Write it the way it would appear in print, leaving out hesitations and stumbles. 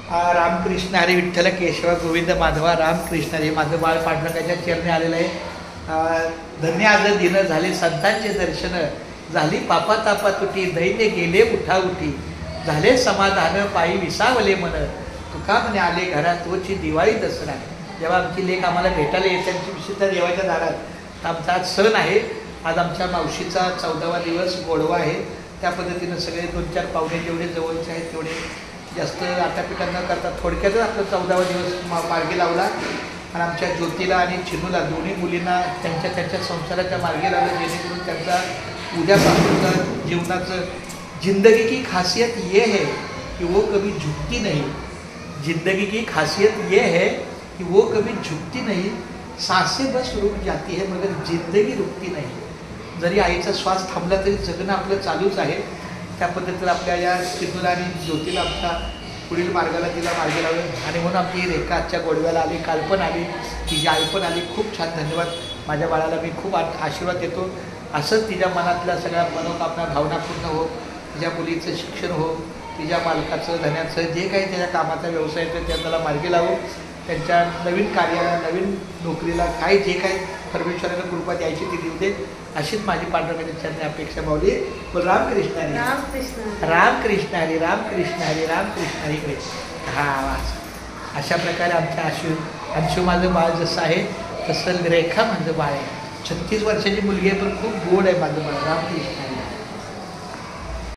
रामकृष्ण हरी विठ्ठल केशव गोविंद माधवा रामकृष्ण हरी. माझं बाळ पांडुरंगाच्या चरणी आलेलं आहे. धन्य आज दिन झाले संतांचे दर्शन, झाली पापा तापा तुटी, दैन्य गेले उठा उठी, झाले समाधान पायी विसावले मन, तुका म्हणे आले घरात तोची दिवाळी दसरा. जेव्हा आमची लेक आम्हाला भेटायला येते त्यांची विशेषतः देवाच्या दारात आमचा आज सण आहे. आज आमच्या मावशीचा 14वा दिवस गोडवा आहे. त्या पद्धतीनं सगळे 2-4 पाहुणे जेवढे जवळचे आहेत तेवढे जास्त आटापिटा न करता थोडक्यातच आपला 14वा दिवस मार्गी लावला. आणि आमच्या ज्योतीला आणि चिनूला दोन्ही मुलींना त्यांच्या संसाराच्या मार्गी लावलं, जेणेकरून त्यांचा उद्यापासूनचा जीवनाचं जिंदगी की खासियत ये है कि वो कभी झुकती नहीं. जिंदगी की खासियत ये है कि वो कभी झुकती नहीं, सांसें बस रुक जाती है मगर जिंदगी रुकती नहीं. जरी आईचा श्वास थांबला तरी जगणं आपलं चालूच आहे. त्या पद्धतीनं आपल्या या चिनूला आणि ज्योतीला आमच्या पुढील मार्गाला तिला मार्गी लावलं. आणि म्हणून आमची रेखा आजच्या गोडव्याला आली, काल पण आली, तिची आई पण आली. खूप छान धन्यवाद. माझ्या बाळाला मी खूप आशीर्वाद देतो. असंच तिच्या मनातल्या सगळ्या मनोकामना भावना पूर्ण हो, तिच्या मुलीचं शिक्षण हो, तिच्या मालकाचं धन्याचं जे काही त्याच्या कामाचा व्यवसाय आहे ते त्याला मार्गी लावू. त्यांच्या नवीन कार्याला नवीन नोकरीला काय जे काही परमेश्वरानं कृपा द्यायची ती देऊ दे, अशीच माझी पांडुरंगाच्या चरणी अपेक्षा माऊली. बोल रामकृष्ण हरी. रामकृष्ण हरी. रामकृष्ण हरी. रामकृष्ण हरी कृष्ण. हा अशा प्रकारे आमच्या अंशू माझं बाळ जसं आहे तसं रेखा माझं बाळ आहे. 36 वर्षाची मुलगी आहे पण खूप गोड आहे माझं बाळ. रामकृष्ण.